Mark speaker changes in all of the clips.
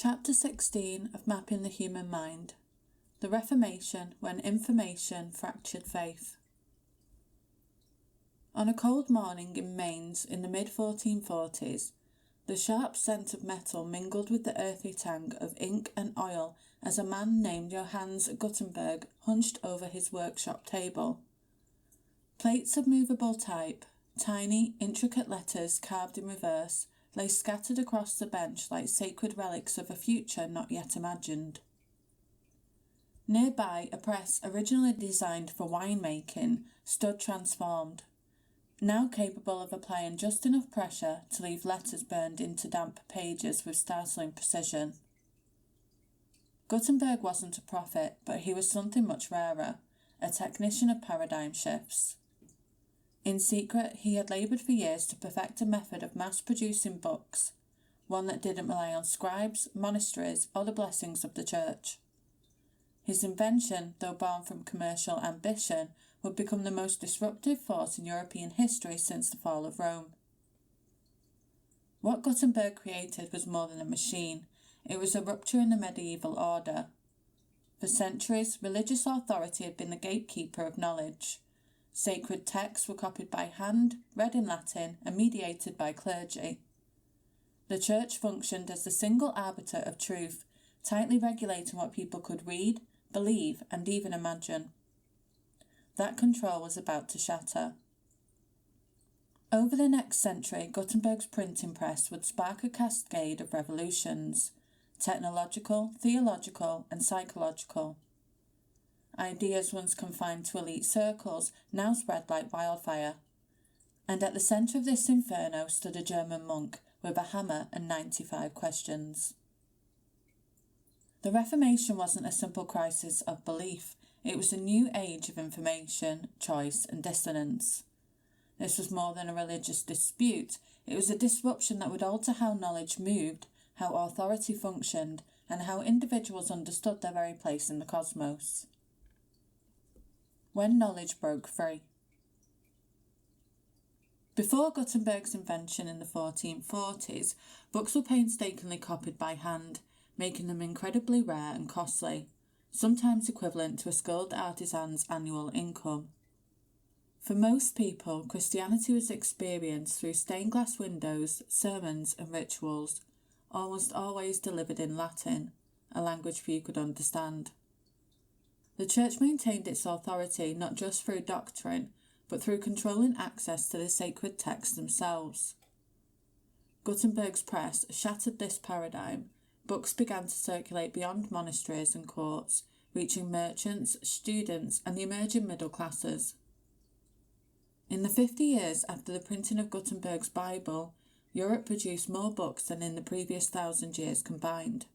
Speaker 1: Chapter 16 of Mapping the Human Mind. The Reformation, when information fractured faith. On a cold morning in Mainz in the mid-1440s, the sharp scent of metal mingled with the earthy tang of ink and oil as a man named Johannes Gutenberg hunched over his workshop table. Plates of movable type, tiny, intricate letters carved in reverse, lay scattered across the bench like sacred relics of a future not yet imagined. Nearby, a press originally designed for winemaking stood transformed, now capable of applying just enough pressure to leave letters burned into damp pages with startling precision. Gutenberg wasn't a prophet, but he was something much rarer, a technician of paradigm shifts. In secret, he had laboured for years to perfect a method of mass-producing books, one that didn't rely on scribes, monasteries, or the blessings of the church. His invention, though born from commercial ambition, would become the most disruptive force in European history since the fall of Rome. What Gutenberg created was more than a machine. It was a rupture in the medieval order. For centuries, religious authority had been the gatekeeper of knowledge. Sacred texts were copied by hand, read in Latin, and mediated by clergy. The church functioned as the single arbiter of truth, tightly regulating what people could read, believe, and even imagine. That control was about to shatter. Over the next century, Gutenberg's printing press would spark a cascade of revolutions, technological, theological, and psychological. Ideas once confined to elite circles now spread like wildfire. And at the centre of this inferno stood a German monk with a hammer and 95 questions. The Reformation wasn't a simple crisis of belief. It was a new age of information, choice, and dissonance. This was more than a religious dispute. It was a disruption that would alter how knowledge moved, how authority functioned, and how individuals understood their very place in the cosmos. When knowledge broke free. Before Gutenberg's invention in the 1440s, books were painstakingly copied by hand, making them incredibly rare and costly, sometimes equivalent to a skilled artisan's annual income. For most people, Christianity was experienced through stained glass windows, sermons and rituals, almost always delivered in Latin, a language few could understand. The Church maintained its authority not just through doctrine, but through controlling access to the sacred texts themselves. Gutenberg's press shattered this paradigm. Books began to circulate beyond monasteries and courts, reaching merchants, students, and the emerging middle classes. In the 50 years after the printing of Gutenberg's Bible, Europe produced more books than in the previous 1,000 years combined.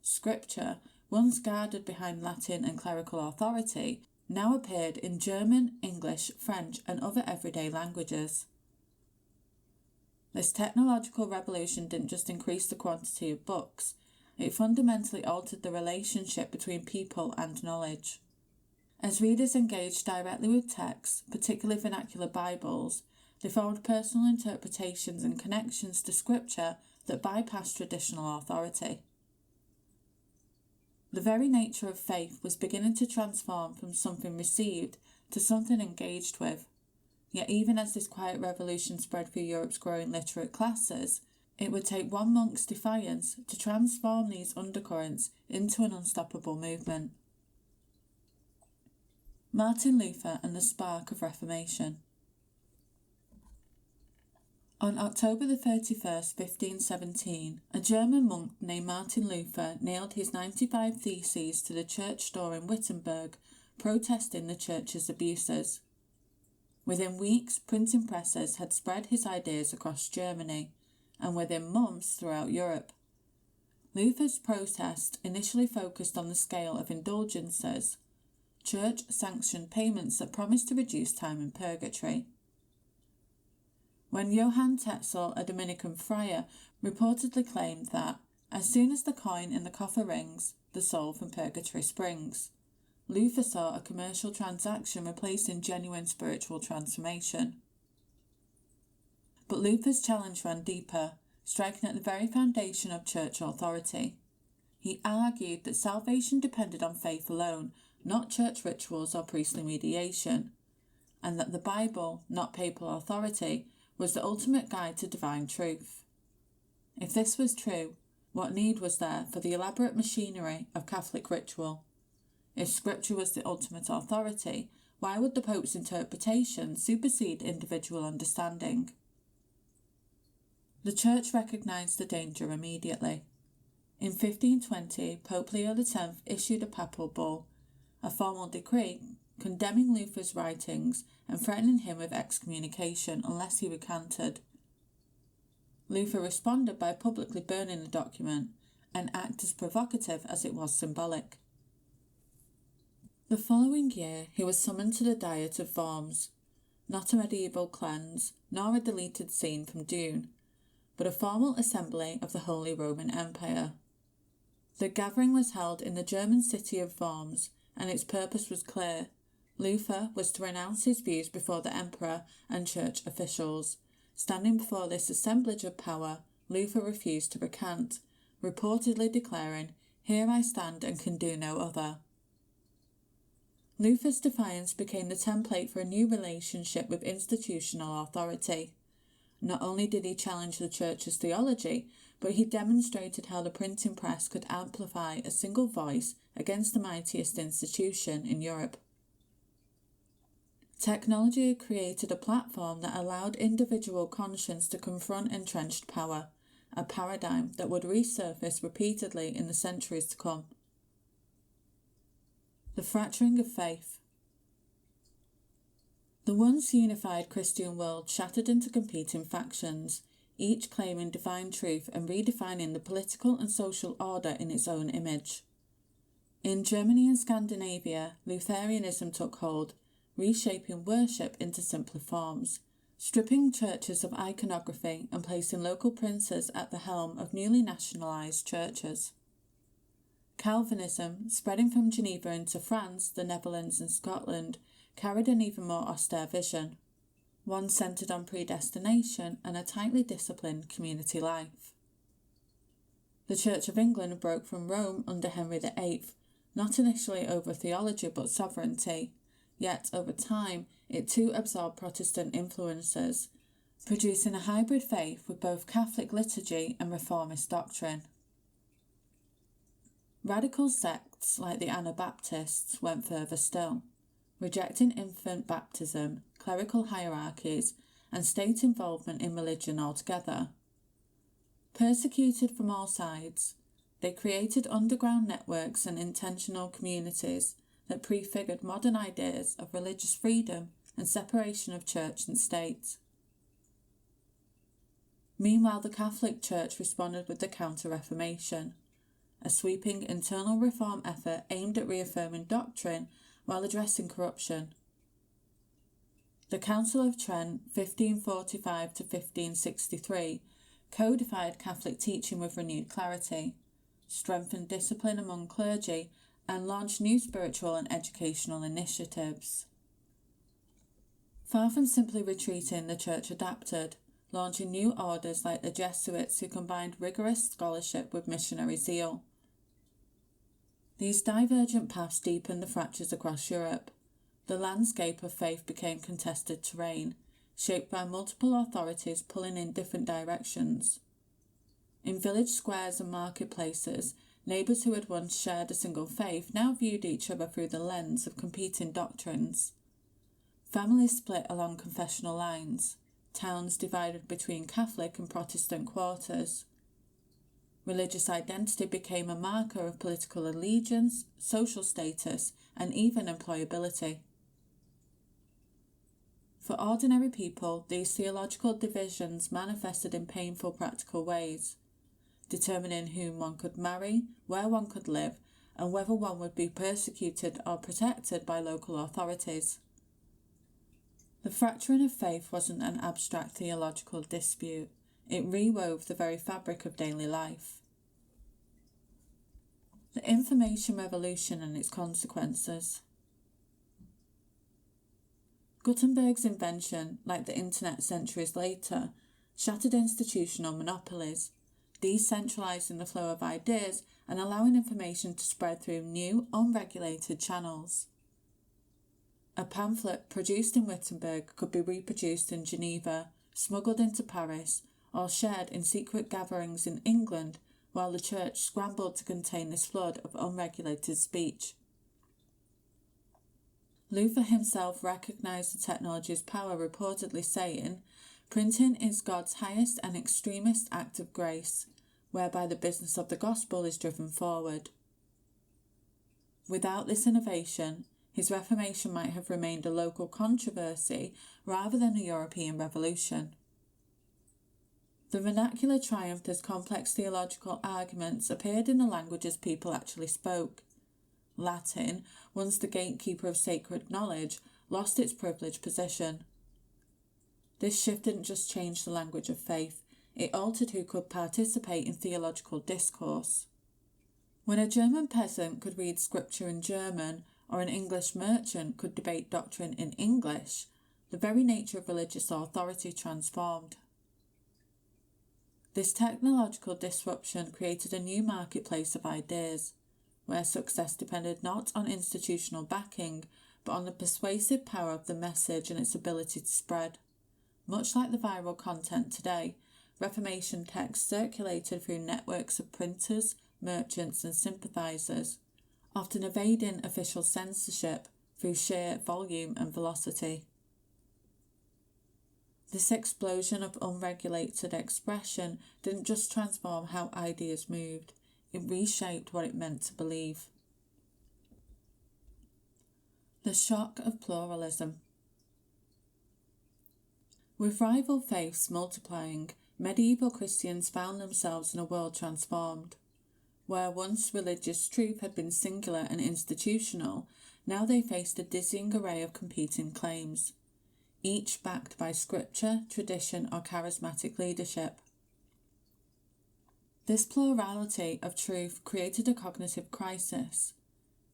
Speaker 1: Scripture, once guarded behind Latin and clerical authority, now appeared in German, English, French, and other everyday languages. This technological revolution didn't just increase the quantity of books, it fundamentally altered the relationship between people and knowledge. As readers engaged directly with texts, particularly vernacular Bibles, they formed personal interpretations and connections to Scripture that bypassed traditional authority. The very nature of faith was beginning to transform from something received to something engaged with. Yet even as this quiet revolution spread through Europe's growing literate classes, it would take one monk's defiance to transform these undercurrents into an unstoppable movement. Martin Luther and the Spark of Reformation. On October the 31st, 1517, a German monk named Martin Luther nailed his 95 theses to the church door in Wittenberg, protesting the church's abuses. Within weeks, printing presses had spread his ideas across Germany, and within months throughout Europe. Luther's protest initially focused on the scale of indulgences, church-sanctioned payments that promised to reduce time in purgatory. When Johann Tetzel, a Dominican friar, reportedly claimed that, as soon as the coin in the coffer rings, the soul from purgatory springs, Luther saw a commercial transaction replacing genuine spiritual transformation. But Luther's challenge ran deeper, striking at the very foundation of church authority. He argued that salvation depended on faith alone, not church rituals or priestly mediation, and that the Bible, not papal authority, was the ultimate guide to divine truth. If this was true, what need was there for the elaborate machinery of Catholic ritual? If Scripture was the ultimate authority, why would the Pope's interpretation supersede individual understanding? The Church recognised the danger immediately. In 1520, Pope Leo X issued a papal bull, a formal decree condemning Luther's writings and threatening him with excommunication unless he recanted. Luther responded by publicly burning the document, an act as provocative as it was symbolic. The following year, he was summoned to the Diet of Worms, not a medieval cleanse, nor a deleted scene from Dune, but a formal assembly of the Holy Roman Empire. The gathering was held in the German city of Worms, and its purpose was clear. Luther was to renounce his views before the emperor and church officials. Standing before this assemblage of power, Luther refused to recant, reportedly declaring, "Here I stand and can do no other." Luther's defiance became the template for a new relationship with institutional authority. Not only did he challenge the Church's theology, but he demonstrated how the printing press could amplify a single voice against the mightiest institution in Europe. Technology had created a platform that allowed individual conscience to confront entrenched power, a paradigm that would resurface repeatedly in the centuries to come. The fracturing of faith. The once unified Christian world shattered into competing factions, each claiming divine truth and redefining the political and social order in its own image. In Germany and Scandinavia, Lutheranism took hold, reshaping worship into simpler forms, stripping churches of iconography and placing local princes at the helm of newly nationalised churches. Calvinism, spreading from Geneva into France, the Netherlands and Scotland, carried an even more austere vision, one centred on predestination and a tightly disciplined community life. The Church of England broke from Rome under Henry VIII, not initially over theology but sovereignty, yet over time it too absorbed Protestant influences, producing a hybrid faith with both Catholic liturgy and reformist doctrine. Radical sects like the Anabaptists went further still, rejecting infant baptism, clerical hierarchies, and state involvement in religion altogether. Persecuted from all sides, they created underground networks and intentional communities that prefigured modern ideas of religious freedom and separation of church and state. Meanwhile, the Catholic Church responded with the Counter-Reformation, a sweeping internal reform effort aimed at reaffirming doctrine while addressing corruption. The Council of Trent, 1545 to 1563, codified Catholic teaching with renewed clarity, strengthened discipline among clergy, and launched new spiritual and educational initiatives. Far from simply retreating, the Church adapted, launching new orders like the Jesuits who combined rigorous scholarship with missionary zeal. These divergent paths deepened the fractures across Europe. The landscape of faith became contested terrain, shaped by multiple authorities pulling in different directions. In village squares and marketplaces, neighbours who had once shared a single faith now viewed each other through the lens of competing doctrines. Families split along confessional lines, towns divided between Catholic and Protestant quarters. Religious identity became a marker of political allegiance, social status, and even employability. For ordinary people, these theological divisions manifested in painful practical ways, determining whom one could marry, where one could live, and whether one would be persecuted or protected by local authorities. The fracturing of faith wasn't an abstract theological dispute. It rewove the very fabric of daily life. The information revolution and its consequences. Gutenberg's invention, like the internet centuries later, shattered institutional monopolies, decentralising the flow of ideas and allowing information to spread through new, unregulated channels. A pamphlet produced in Wittenberg could be reproduced in Geneva, smuggled into Paris, or shared in secret gatherings in England while the Church scrambled to contain this flood of unregulated speech. Luther himself recognised the technology's power, reportedly saying, "Printing is God's highest and extremest act of grace, whereby the business of the gospel is driven forward." Without this innovation, his Reformation might have remained a local controversy rather than a European revolution. The vernacular triumphed as complex theological arguments appeared in the languages people actually spoke. Latin, once the gatekeeper of sacred knowledge, lost its privileged position. This shift didn't just change the language of faith, it altered who could participate in theological discourse. When a German peasant could read scripture in German, or an English merchant could debate doctrine in English, the very nature of religious authority transformed. This technological disruption created a new marketplace of ideas, where success depended not on institutional backing, but on the persuasive power of the message and its ability to spread. Much like the viral content today, Reformation texts circulated through networks of printers, merchants and sympathisers, often evading official censorship through sheer volume and velocity. This explosion of unregulated expression didn't just transform how ideas moved, it reshaped what it meant to believe. The shock of pluralism. With rival faiths multiplying, medieval Christians found themselves in a world transformed. Where once religious truth had been singular and institutional, now they faced a dizzying array of competing claims, each backed by scripture, tradition, or charismatic leadership. This plurality of truth created a cognitive crisis.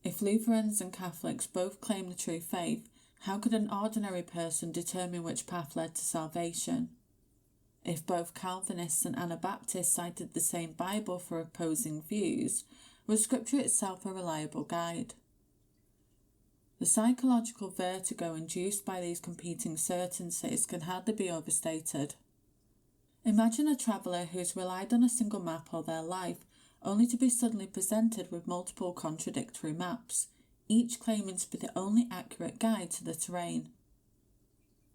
Speaker 1: If Lutherans and Catholics both claimed the true faith, how could an ordinary person determine which path led to salvation? If both Calvinists and Anabaptists cited the same Bible for opposing views, was Scripture itself a reliable guide? The psychological vertigo induced by these competing certainties can hardly be overstated. Imagine a traveller who has relied on a single map all their life, only to be suddenly presented with multiple contradictory maps, each claiming to be the only accurate guide to the terrain.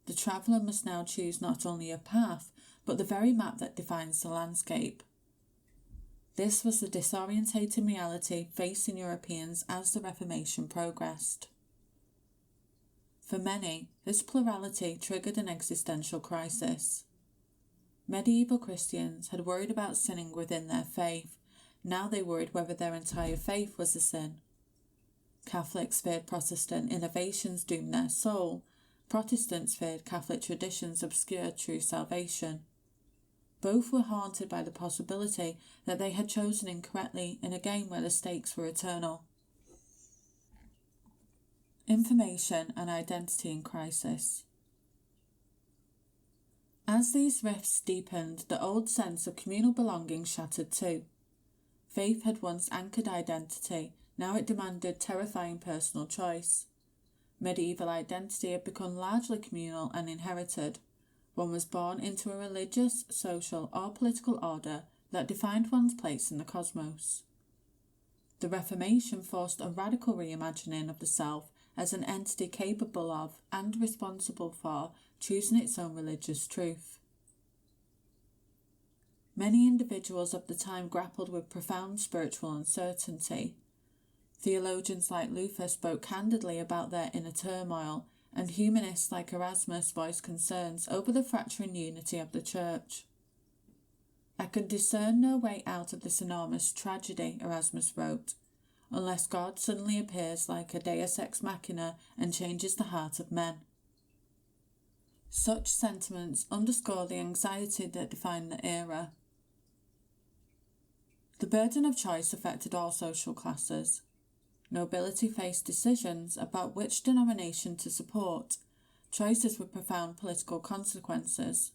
Speaker 1: The traveller must now choose not only a path, but the very map that defines the landscape. This was the disorientating reality facing Europeans as the Reformation progressed. For many, this plurality triggered an existential crisis. Medieval Christians had worried about sinning within their faith. Now they worried whether their entire faith was a sin. Catholics feared Protestant innovations doomed their soul. Protestants feared Catholic traditions obscured true salvation. Both were haunted by the possibility that they had chosen incorrectly in a game where the stakes were eternal. Information and identity in crisis. As these rifts deepened, the old sense of communal belonging shattered too. Faith had once anchored identity, now it demanded terrifying personal choice. Medieval identity had become largely communal and inherited. One was born into a religious, social, or political order that defined one's place in the cosmos. The Reformation forced a radical reimagining of the self as an entity capable of and responsible for choosing its own religious truth. Many individuals of the time grappled with profound spiritual uncertainty. Theologians like Luther spoke candidly about their inner turmoil, and humanists like Erasmus voiced concerns over the fracturing unity of the Church. "I can discern no way out of this enormous tragedy," Erasmus wrote, "unless God suddenly appears like a deus ex machina and changes the heart of men." Such sentiments underscore the anxiety that defined the era. The burden of choice affected all social classes. Nobility faced decisions about which denomination to support, choices with profound political consequences.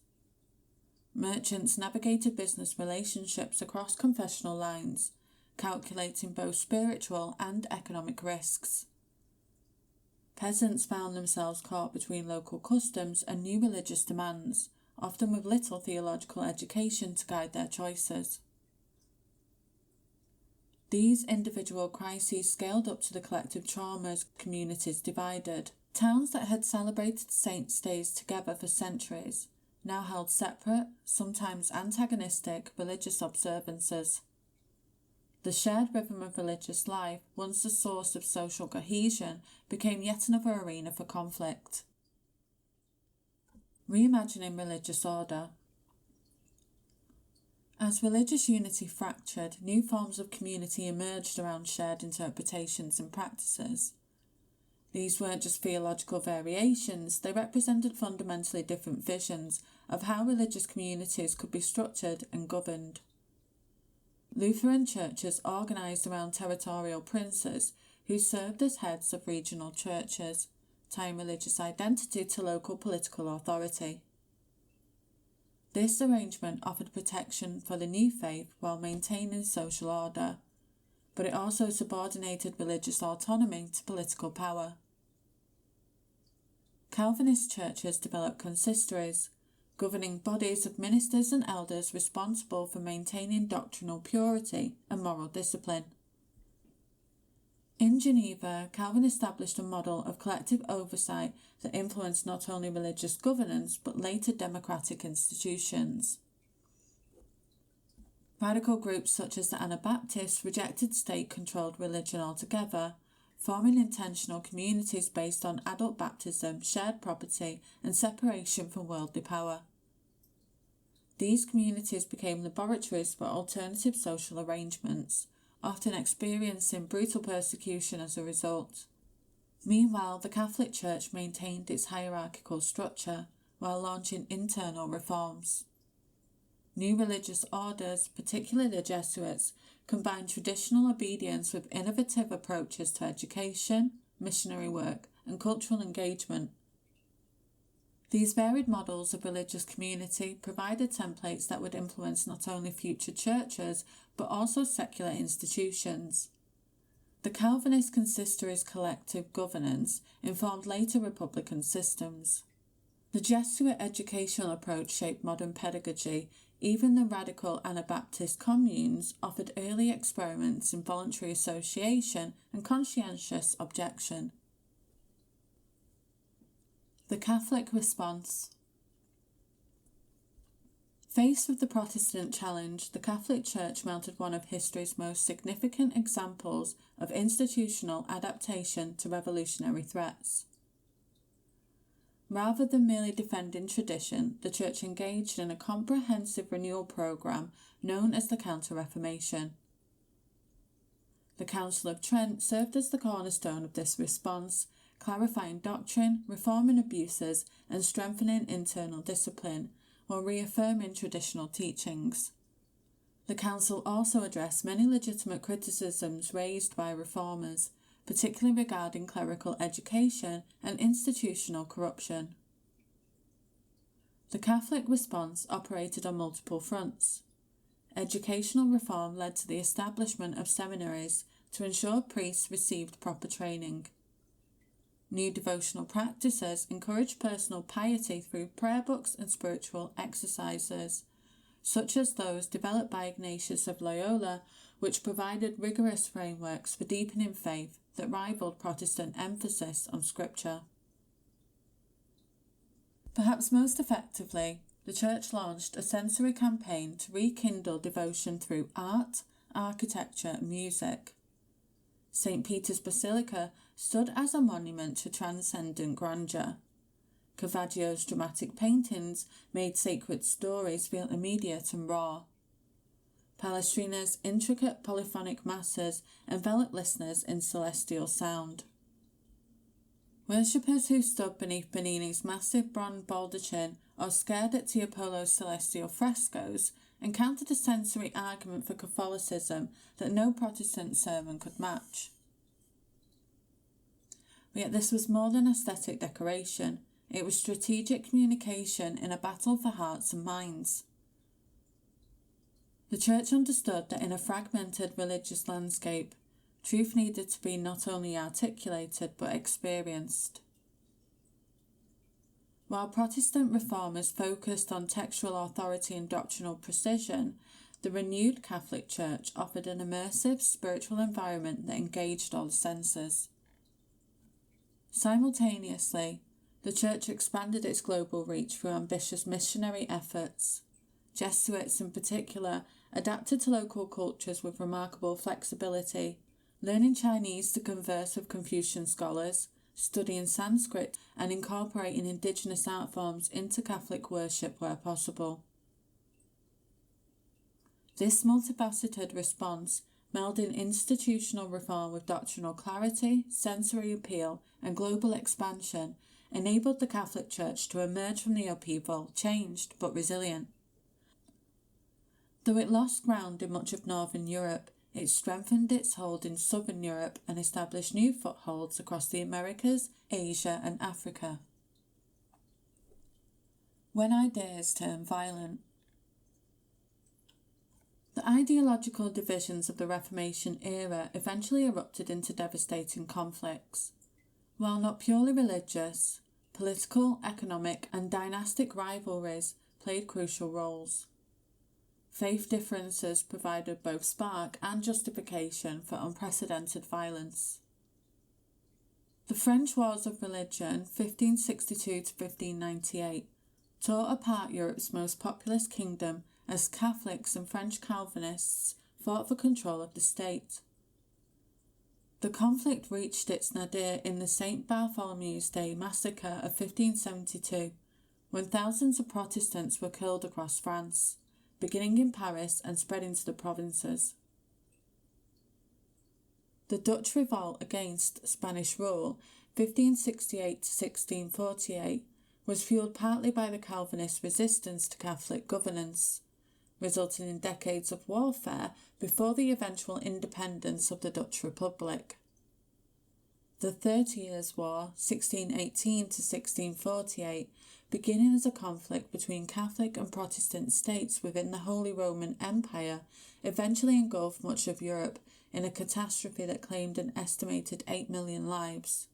Speaker 1: Merchants navigated business relationships across confessional lines, calculating both spiritual and economic risks. Peasants found themselves caught between local customs and new religious demands, often with little theological education to guide their choices. These individual crises scaled up to the collective traumas communities divided. Towns that had celebrated saints' days together for centuries now held separate, sometimes antagonistic, religious observances. The shared rhythm of religious life, once the source of social cohesion, became yet another arena for conflict. Reimagining religious order. As religious unity fractured, new forms of community emerged around shared interpretations and practices. These weren't just theological variations, they represented fundamentally different visions of how religious communities could be structured and governed. Lutheran churches organised around territorial princes who served as heads of regional churches, tying religious identity to local political authority. This arrangement offered protection for the new faith while maintaining social order, but it also subordinated religious autonomy to political power. Calvinist churches developed consistories, governing bodies of ministers and elders responsible for maintaining doctrinal purity and moral discipline. In Geneva, Calvin established a model of collective oversight that influenced not only religious governance but later democratic institutions. Radical groups such as the Anabaptists rejected state-controlled religion altogether, forming intentional communities based on adult baptism, shared property, and separation from worldly power. These communities became laboratories for alternative social arrangements, often experiencing brutal persecution as a result. Meanwhile, the Catholic Church maintained its hierarchical structure while launching internal reforms. New religious orders, particularly the Jesuits, combined traditional obedience with innovative approaches to education, missionary work, and cultural engagement. These varied models of religious community provided templates that would influence not only future churches but also secular institutions. The Calvinist consistory's collective governance informed later republican systems. The Jesuit educational approach shaped modern pedagogy. Even the radical Anabaptist communes offered early experiments in voluntary association and conscientious objection. The Catholic response. Faced with the Protestant challenge, the Catholic Church mounted one of history's most significant examples of institutional adaptation to revolutionary threats. Rather than merely defending tradition, the Church engaged in a comprehensive renewal program known as the Counter-Reformation. The Council of Trent served as the cornerstone of this response, clarifying doctrine, reforming abuses, and strengthening internal discipline, while reaffirming traditional teachings. The Council also addressed many legitimate criticisms raised by reformers, particularly regarding clerical education and institutional corruption. The Catholic response operated on multiple fronts. Educational reform led to the establishment of seminaries to ensure priests received proper training. New devotional practices encouraged personal piety through prayer books and spiritual exercises, such as those developed by Ignatius of Loyola, which provided rigorous frameworks for deepening faith that rivaled Protestant emphasis on Scripture. Perhaps most effectively, the Church launched a sensory campaign to rekindle devotion through art, architecture, and music. St. Peter's Basilica stood as a monument to transcendent grandeur. Caravaggio's dramatic paintings made sacred stories feel immediate and raw. Palestrina's intricate polyphonic masses enveloped listeners in celestial sound. Worshippers who stood beneath Bernini's massive bronze baldachin or stared at Tiepolo's celestial frescoes encountered a sensory argument for Catholicism that no Protestant sermon could match. Yet this was more than aesthetic decoration. It was strategic communication in a battle for hearts and minds. The Church understood that in a fragmented religious landscape, truth needed to be not only articulated but experienced. While Protestant reformers focused on textual authority and doctrinal precision, the renewed Catholic Church offered an immersive spiritual environment that engaged all the senses. Simultaneously, the Church expanded its global reach through ambitious missionary efforts. Jesuits, in particular, adapted to local cultures with remarkable flexibility, learning Chinese to converse with Confucian scholars, studying Sanskrit, and incorporating indigenous art forms into Catholic worship where possible. This multifaceted response, melding institutional reform with doctrinal clarity, sensory appeal, and global expansion, enabled the Catholic Church to emerge from the upheaval changed but resilient. Though it lost ground in much of Northern Europe, it strengthened its hold in Southern Europe and established new footholds across the Americas, Asia, and Africa. When ideas turn violent. The ideological divisions of the Reformation era eventually erupted into devastating conflicts. While not purely religious, political, economic, and dynastic rivalries played crucial roles. Faith differences provided both spark and justification for unprecedented violence. The French Wars of Religion, 1562 to 1598, tore apart Europe's most populous kingdom as Catholics and French Calvinists fought for control of the state. The conflict reached its nadir in the St. Bartholomew's Day massacre of 1572, when thousands of Protestants were killed across France, beginning in Paris and spreading to the provinces. The Dutch revolt against Spanish rule, 1568 to 1648, was fueled partly by the Calvinist resistance to Catholic governance, resulting in decades of warfare before the eventual independence of the Dutch Republic. The 30 Years' War, 1618 to 1648, beginning as a conflict between Catholic and Protestant states within the Holy Roman Empire, eventually engulfed much of Europe in a catastrophe that claimed an estimated 8 million lives.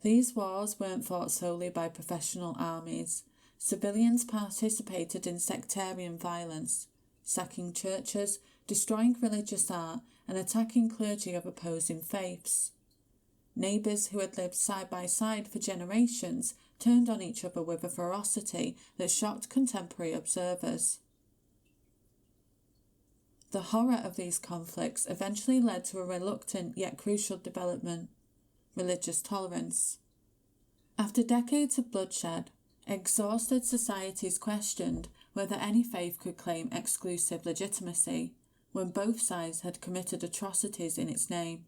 Speaker 1: These wars weren't fought solely by professional armies. Civilians participated in sectarian violence, sacking churches, destroying religious art, and attacking clergy of opposing faiths. Neighbours who had lived side by side for generations turned on each other with a ferocity that shocked contemporary observers. The horror of these conflicts eventually led to a reluctant yet crucial development: religious tolerance. After decades of bloodshed, exhausted societies questioned whether any faith could claim exclusive legitimacy when both sides had committed atrocities in its name.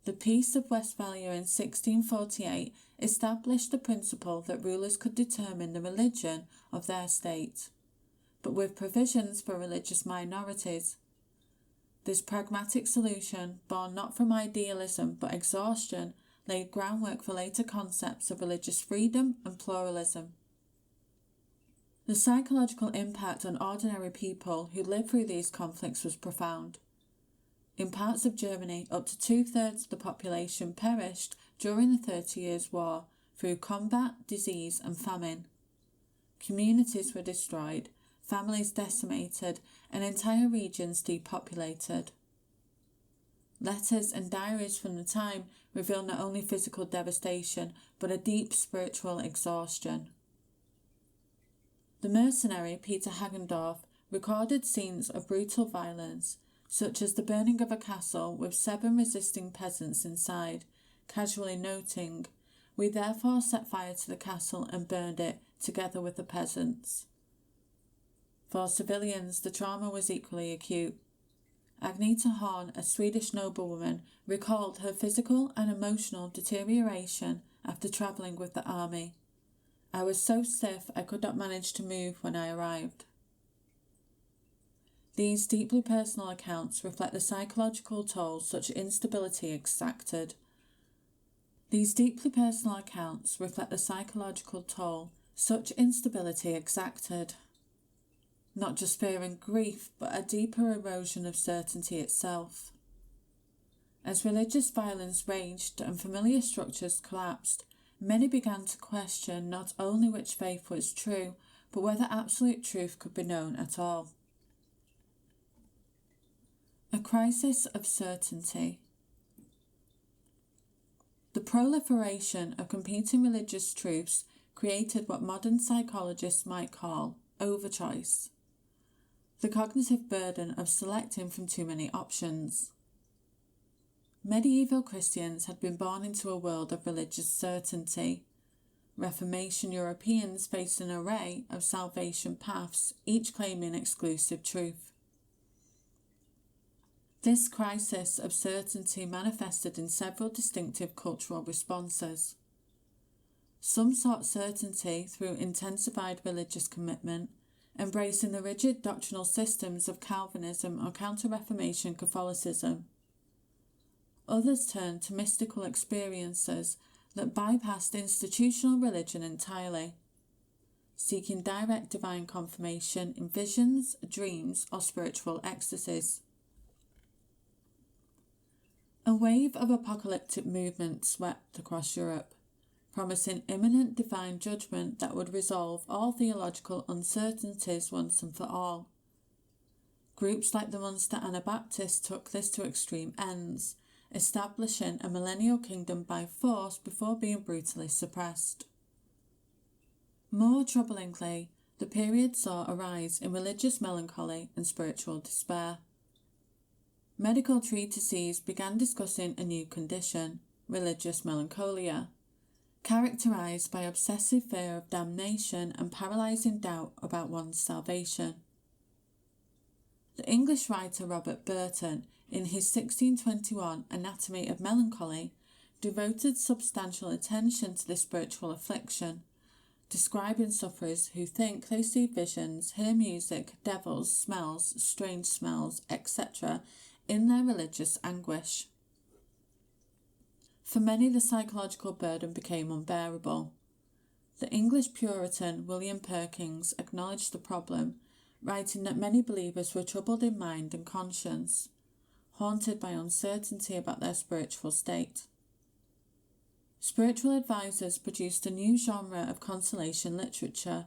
Speaker 1: The Peace of Westphalia in 1648 established the principle that rulers could determine the religion of their state, but with provisions for religious minorities. This pragmatic solution, born not from idealism but exhaustion, laid groundwork for later concepts of religious freedom and pluralism. The psychological impact on ordinary people who lived through these conflicts was profound. In parts of Germany, up to 2/3 of the population perished during the 30 Years' War through combat, disease, and famine. Communities were destroyed, families decimated, and entire regions depopulated. Letters and diaries from the time reveal not only physical devastation, but a deep spiritual exhaustion. The mercenary Peter Hagendorf recorded scenes of brutal violence, such as the burning of a castle with 7 resisting peasants inside, casually noting, "We therefore set fire to the castle and burned it, together with the peasants." For civilians, the trauma was equally acute. Agneta Horn, a Swedish noblewoman, recalled her physical and emotional deterioration after travelling with the army. "I was so stiff I could not manage to move when I arrived." These deeply personal accounts reflect the psychological toll such instability exacted. These deeply personal accounts reflect the psychological toll such instability exacted. not just fear and grief, but a deeper erosion of certainty itself. As religious violence raged and familiar structures collapsed, many began to question not only which faith was true, but whether absolute truth could be known at all. A crisis of certainty. The proliferation of competing religious truths created what modern psychologists might call overchoice, the cognitive burden of selecting from too many options. Medieval Christians had been born into a world of religious certainty. Reformation Europeans faced an array of salvation paths, each claiming exclusive truth. This crisis of certainty manifested in several distinctive cultural responses. Some sought certainty through intensified religious commitment, embracing the rigid doctrinal systems of Calvinism or Counter-Reformation Catholicism. Others turned to mystical experiences that bypassed institutional religion entirely, seeking direct divine confirmation in visions, dreams, or spiritual ecstasies. A wave of apocalyptic movement swept across Europe, promising imminent divine judgment that would resolve all theological uncertainties once and for all. Groups like the Munster Anabaptists took this to extreme ends, establishing a millennial kingdom by force before being brutally suppressed. More troublingly, the period saw a rise in religious melancholy and spiritual despair. Medical treatises began discussing a new condition, religious melancholia, characterized by obsessive fear of damnation and paralyzing doubt about one's salvation. The English writer Robert Burton, in his 1621 Anatomy of Melancholy, devoted substantial attention to this spiritual affliction, describing sufferers who think they see visions, hear music, devils, smells, strange smells, etc. in their religious anguish. For many, the psychological burden became unbearable. The English Puritan William Perkins acknowledged the problem, writing that many believers were troubled in mind and conscience, haunted by uncertainty about their spiritual state. Spiritual advisors produced a new genre of consolation literature,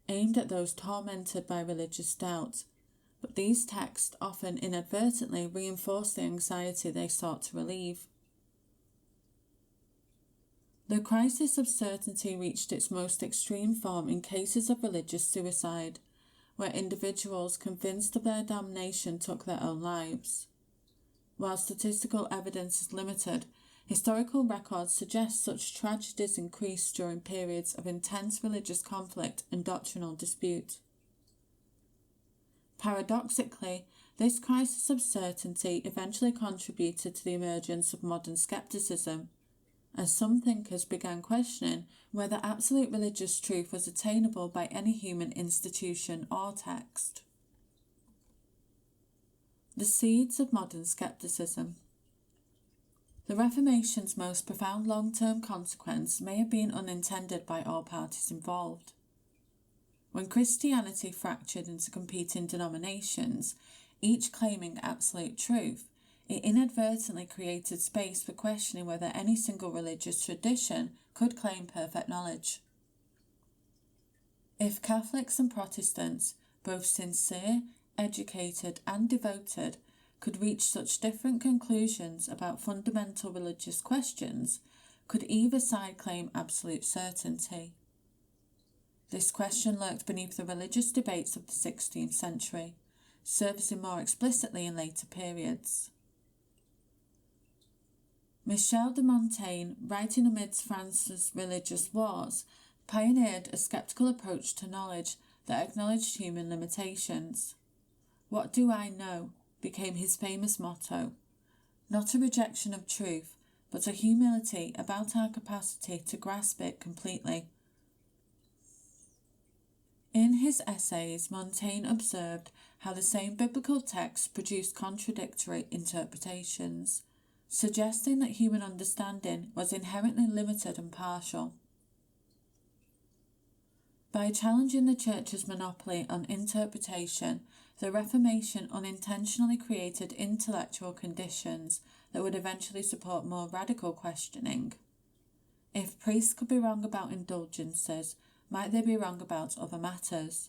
Speaker 1: aimed at those tormented by religious doubt, but these texts often inadvertently reinforced the anxiety they sought to relieve. The crisis of certainty reached its most extreme form in cases of religious suicide, where individuals convinced of their damnation took their own lives. While statistical evidence is limited, historical records suggest such tragedies increased during periods of intense religious conflict and doctrinal dispute. Paradoxically, this crisis of certainty eventually contributed to the emergence of modern skepticism, as some thinkers began questioning whether absolute religious truth was attainable by any human institution or text. The seeds of modern skepticism. The Reformation's most profound long-term consequence may have been unintended by all parties involved. When Christianity fractured into competing denominations, each claiming absolute truth, it inadvertently created space for questioning whether any single religious tradition could claim perfect knowledge. If Catholics and Protestants, both sincere, educated, and devoted, could reach such different conclusions about fundamental religious questions, could either side claim absolute certainty? This question lurked beneath the religious debates of the 16th century, surfacing more explicitly in later periods. Michel de Montaigne, writing amidst France's religious wars, pioneered a sceptical approach to knowledge that acknowledged human limitations. "What do I know?" became his famous motto, not a rejection of truth, but a humility about our capacity to grasp it completely. In his essays, Montaigne observed how the same biblical texts produced contradictory interpretations, suggesting that human understanding was inherently limited and partial. By challenging the Church's monopoly on interpretation, the Reformation unintentionally created intellectual conditions that would eventually support more radical questioning. If priests could be wrong about indulgences, might they be wrong about other matters?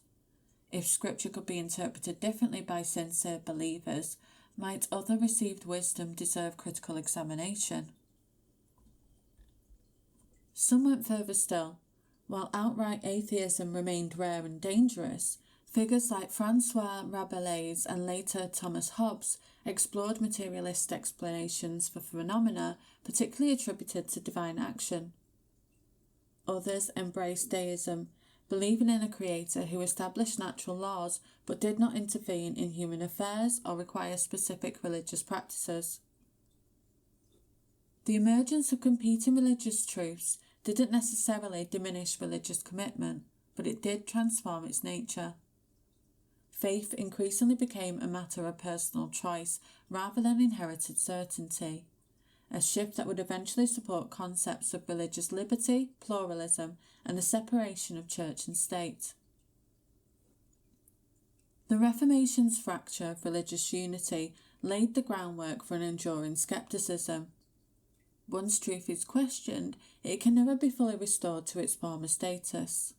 Speaker 1: If Scripture could be interpreted differently by sincere believers, might other received wisdom deserve critical examination? Some went further still. While outright atheism remained rare and dangerous, figures like Francois Rabelais and later Thomas Hobbes explored materialist explanations for phenomena particularly attributed to divine action. Others embraced deism, believing in a creator who established natural laws but did not intervene in human affairs or require specific religious practices. The emergence of competing religious truths didn't necessarily diminish religious commitment, but it did transform its nature. Faith increasingly became a matter of personal choice rather than inherited certainty, a shift that would eventually support concepts of religious liberty, pluralism, and the separation of church and state. The Reformation's fracture of religious unity laid the groundwork for an enduring skepticism. Once truth is questioned, it can never be fully restored to its former status.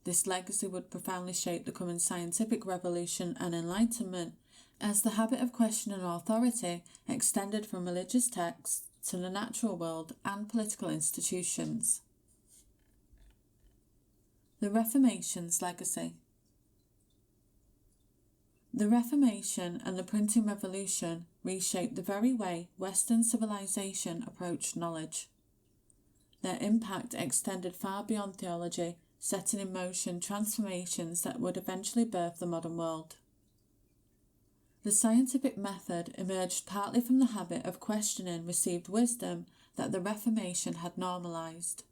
Speaker 1: This legacy would profoundly shape the coming scientific revolution and enlightenment, as the habit of questioning authority extended from religious texts to the natural world and political institutions. The Reformation's legacy. The Reformation and the printing revolution reshaped the very way Western civilization approached knowledge. Their impact extended far beyond theology, setting in motion transformations that would eventually birth the modern world. The scientific method emerged partly from the habit of questioning received wisdom that the Reformation had normalized.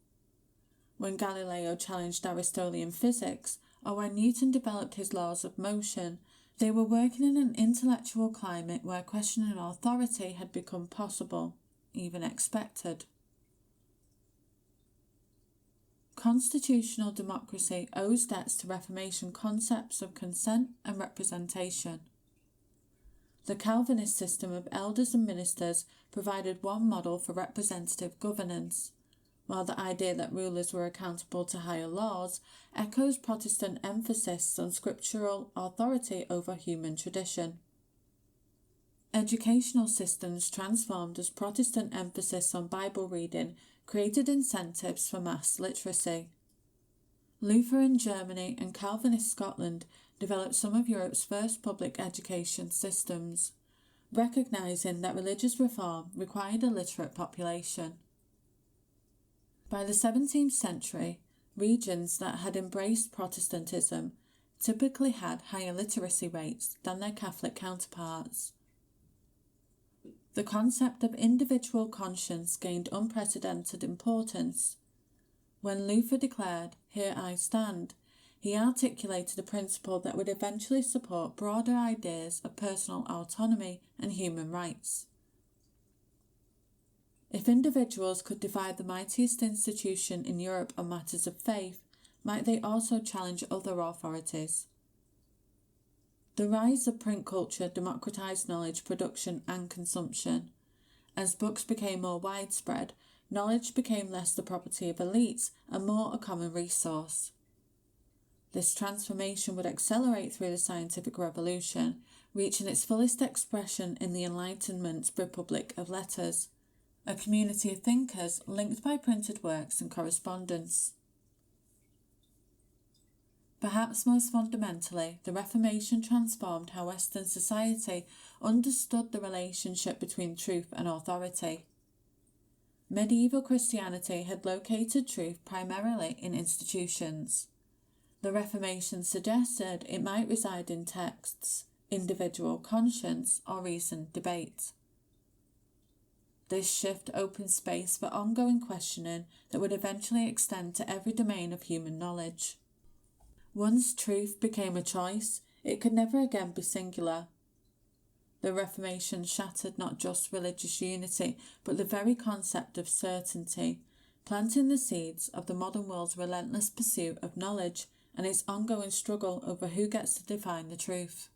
Speaker 1: When Galileo challenged Aristotelian physics, or when Newton developed his laws of motion, they were working in an intellectual climate where questioning authority had become possible, even expected. Constitutional democracy owes debts to Reformation concepts of consent and representation. The Calvinist system of elders and ministers provided one model for representative governance, while the idea that rulers were accountable to higher laws echoes Protestant emphasis on scriptural authority over human tradition. Educational systems transformed as Protestant emphasis on Bible reading created incentives for mass literacy. Lutheran Germany and Calvinist Scotland developed some of Europe's first public education systems, recognising that religious reform required a literate population. By the 17th century, regions that had embraced Protestantism typically had higher literacy rates than their Catholic counterparts. The concept of individual conscience gained unprecedented importance. When Luther declared, "Here I stand," he articulated a principle that would eventually support broader ideas of personal autonomy and human rights. If individuals could divide the mightiest institution in Europe on matters of faith, might they also challenge other authorities? The rise of print culture democratized knowledge production and consumption. As books became more widespread, knowledge became less the property of elites and more a common resource. This transformation would accelerate through the scientific revolution, reaching its fullest expression in the Enlightenment Republic of Letters, a community of thinkers linked by printed works and correspondence. Perhaps most fundamentally, the Reformation transformed how Western society understood the relationship between truth and authority. Medieval Christianity had located truth primarily in institutions. The Reformation suggested it might reside in texts, individual conscience, or reasoned debate. This shift opened space for ongoing questioning that would eventually extend to every domain of human knowledge. Once truth became a choice, it could never again be singular. The Reformation shattered not just religious unity, but the very concept of certainty, planting the seeds of the modern world's relentless pursuit of knowledge and its ongoing struggle over who gets to define the truth.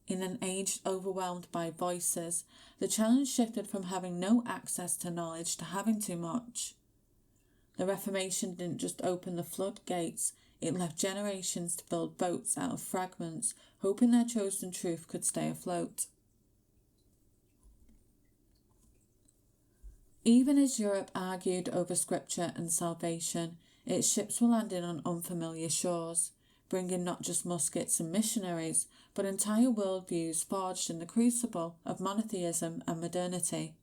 Speaker 1: In an age overwhelmed by voices, the challenge shifted from having no access to knowledge to having too much. The Reformation didn't just open the floodgates, it left generations to build boats out of fragments, hoping their chosen truth could stay afloat. Even as Europe argued over scripture and salvation, its ships were landing on unfamiliar shores, bringing not just muskets and missionaries, but entire worldviews forged in the crucible of monotheism and modernity.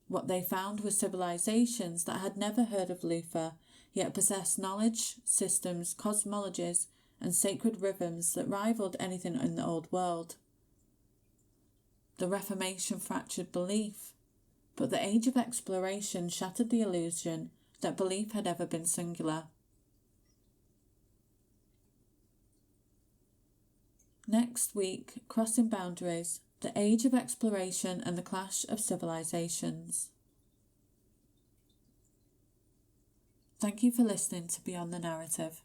Speaker 1: What they found were civilizations that had never heard of Luther, yet possessed knowledge, systems, cosmologies, and sacred rhythms that rivaled anything in the old world. The Reformation fractured belief, but the age of exploration shattered the illusion that belief had ever been singular. Next week, Crossing Boundaries, the Age of Exploration and the Clash of Civilizations. Thank you for listening to Beyond the Narrative.